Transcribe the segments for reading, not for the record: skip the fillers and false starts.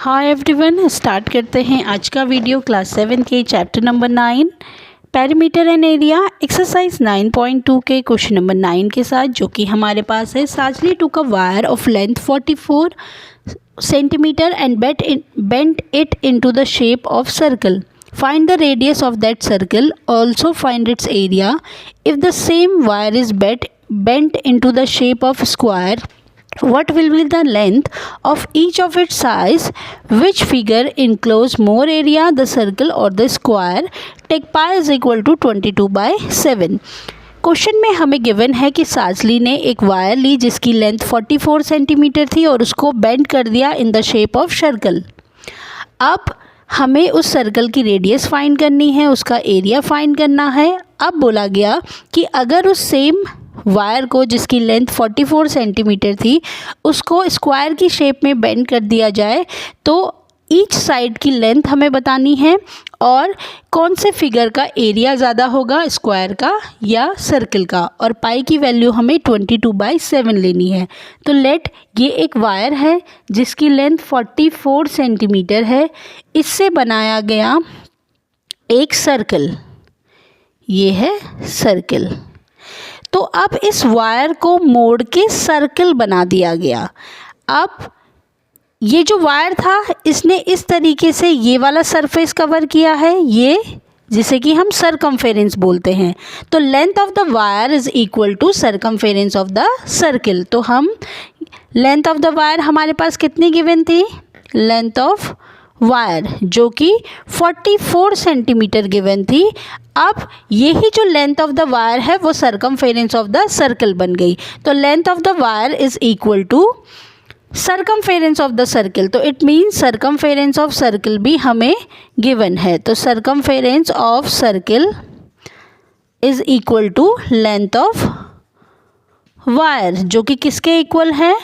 Hi everyone, start करते हैं आज का वीडियो क्लास 7 के chapter number 9 perimeter and area exercise 9.2 के क्वेश्चन नंबर 9 के साथ, जो कि हमारे पास है। साजली टूक a wire of length 44 centimetre and bent it into the shape of circle. Find the radius of that circle. Also find its area. If the same wire is bent into the shape of square, what will be the length of each of its sides? Which figure enclose more area, the circle or the square? Take pi is equal to 22/7. Question में हमें given है कि साजली ने एक wire ली जिसकी length 44 centimetre थी और उसको बेंड कर दिया in the shape of circle. अब हमें उस सर्कल की रेडियस फाइंड करनी है, उसका एरिया फाइंड करना है. अब बोला गया कि अगर उस सेम वायर को जिसकी लेंथ 44 सेंटीमीटर थी उसको स्क्वायर की शेप में बेंड कर दिया जाए तो ईच साइड की लेंथ हमें बतानी है और कौन से फिगर का एरिया ज़्यादा होगा, स्क्वायर का या सर्कल का. और पाई की वैल्यू हमें 22/7 लेनी है. तो लेट ये एक वायर है जिसकी लेंथ 44 सेंटीमीटर है. इससे बनाया गया एक सर्कल, ये है सर्कल. तो अब इस वायर को मोड़ के सर्कल बना दिया गया. अब ये जो वायर था इसने इस तरीके से ये वाला सरफेस कवर किया है, ये जिसे कि हम सरकमफेरेंस बोलते हैं. तो length of the wire is equal to circumference of the circle. तो हम लेंथ ऑफ द वायर हमारे पास कितनी गिवन थी, लेंथ ऑफ वायर जो कि 44 सेंटीमीटर गिवन थी. अब यही जो लेंथ ऑफ द वायर है वो सरकमफेरेंस ऑफ द सर्कल बन गई. तो length of the wire is equal to circumference of the circle. तो it means circumference of circle भी हमें गिवन है. तो circumference of circle is equal to length of wire जो कि किसके इक्वल है,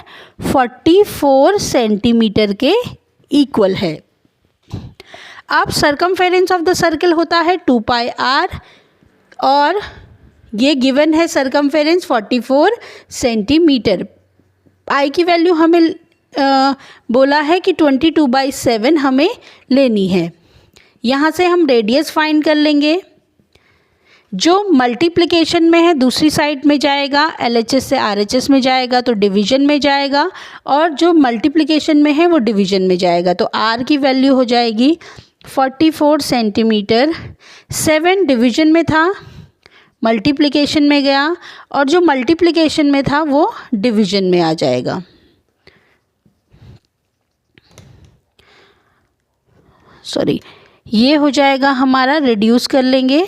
44 सेंटीमीटर के इक्वल है. अब सरकमफेरेंस ऑफ द सर्कल होता है 2πr और ये गिवन है सरकमफेरेंस 44 सेंटीमीटर. पाई की वैल्यू हमें बोला है कि 22/7 हमें लेनी है. यहाँ से हम रेडियस फाइंड कर लेंगे. जो मल्टीप्लिकेशन में है दूसरी साइड में जाएगा, LHS से RHS में जाएगा तो डिवीजन में जाएगा, और जो मल्टीप्लिकेशन में है वो डिवीजन में जाएगा. तो R की वैल्यू हो जाएगी 44 सेंटीमीटर. 7 डिवीजन में था, मल्टीप्लिकेशन में गया, और जो मल्टीप्लिकेशन में था वो डिवीजन में आ जाएगा. सॉरी, ये हो जाएगा हमारा, रिड्यूस कर लेंगे.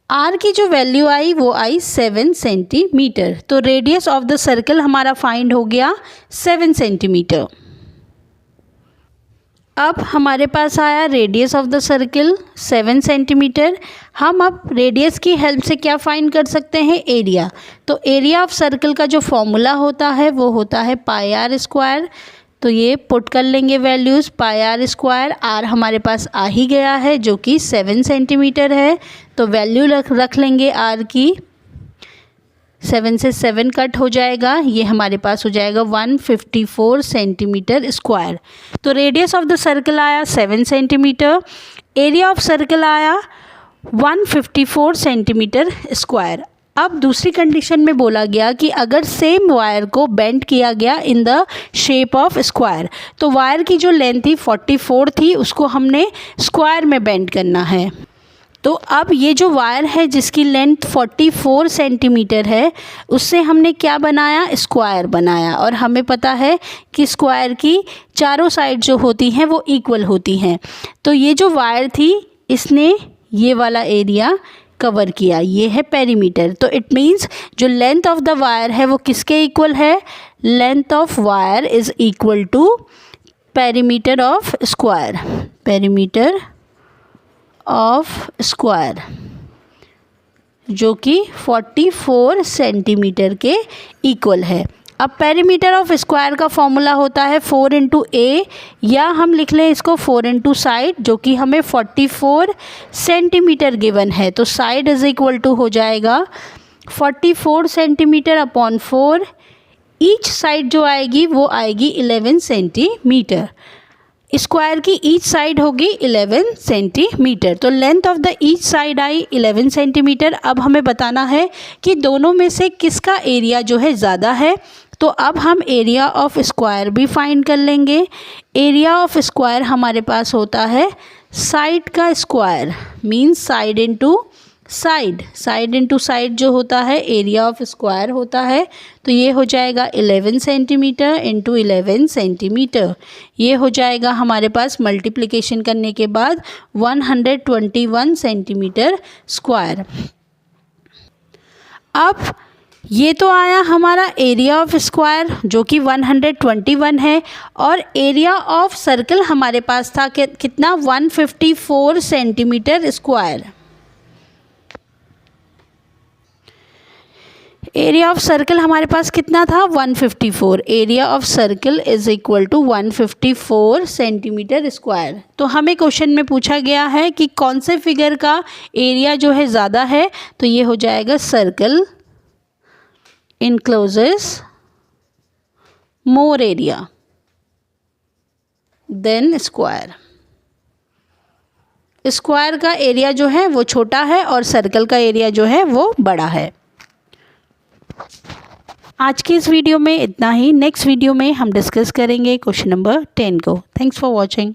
आर की जो वैल्यू आई वो आई 7 सेंटीमीटर. तो रेडियस ऑफ द सर्कल हमारा फाइंड हो गया 7 सेंटीमीटर. अब हमारे पास आया radius of the circle 7 centimetre. हम अब रेडियस की हेल्प से क्या फाइंड कर सकते हैं, एरिया. तो एरिया ऑफ सर्कल का जो फॉर्मूला होता है वो होता है πr². तो ये पुट कर लेंगे वैल्यूज़, πr². आर हमारे पास आ ही गया है जो कि 7 सेंटीमीटर है. तो वैल्यू रख लेंगे आर की. 7 से 7 कट हो जाएगा, ये हमारे पास हो जाएगा 154 सेंटीमीटर स्क्वायर. तो रेडियस ऑफ द सर्कल आया 7 सेंटीमीटर, एरिया ऑफ सर्कल आया 154 सेंटीमीटर स्क्वायर. अब दूसरी कंडीशन में बोला गया कि अगर सेम वायर को बेंड किया गया in the shape of square, तो वायर की जो लेंथ थी 44 थी उसको हमने स्क्वायर में बेंड करना है. तो अब ये जो वायर है जिसकी लेंथ 44 सेंटीमीटर है उससे हमने क्या बनाया, स्क्वायर बनाया. और हमें पता है कि स्क्वायर की चारों साइड जो होती हैं वो इक्वल होती हैं. तो ये जो वायर थी इसने ये वाला एरिया कवर किया, ये है पेरीमीटर. तो इट मीन्स जो लेंथ ऑफ द वायर है वो किसके इक्वल है, length of wire is equal to perimeter of square, perimeter of square जो कि 44 सेंटीमीटर के इक्वल है. अब पेरीमीटर ऑफ स्क्वायर का फॉर्मूला होता है 4 × A, या हम लिख लें इसको 4 × साइड जो कि हमें 44 सेंटीमीटर गिवन है. तो साइड इज इक्वल टू हो जाएगा 44 सेंटीमीटर अपॉन 4 ईच साइड जो आएगी वो आएगी 11 सेंटीमीटर। स्क्वायर की ईच साइड होगी 11 सेंटीमीटर। तो length of the each side I 11 centimetre. अब हमें बताना है कि दोनों में से किसका एरिया जो है ज़्यादा है। तो अब हम एरिया ऑफ स्क्वायर भी फाइंड कर लेंगे। एरिया ऑफ स्क्वायर हमारे पास होता है साइड का square, means side into side. Side into side जो होता है एरिया ऑफ स्क्वायर होता है। तो ये हो जाएगा 11 सेंटीमीटर इंटू 11 सेंटीमीटर। ये हो जाएगा हमारे पास मल्टीप्लिकेशन करने के बाद 121 सेंटीमीटर स्क्वायर। अब ये तो आया हमारा एरिया ऑफ स्क्वायर जो कि 121 है, और एरिया ऑफ सर्कल हमारे पास था कितना 154 centimetre square. Area of circle हमारे पास कितना था 154। Area of circle is equal to 154 centimetre square. तो हमें क्वेश्चन में पूछा गया है कि कौन से फिगर का एरिया जो है ज़्यादा है। तो ये हो जाएगा circle encloses more area than square. Square का एरिया जो है वो छोटा है और सर्कल का एरिया जो है वो बड़ा है। आज के इस वीडियो में इतना ही। नेक्स्ट वीडियो में हम डिस्कस करेंगे क्वेश्चन नंबर 10 को। Thanks for watching.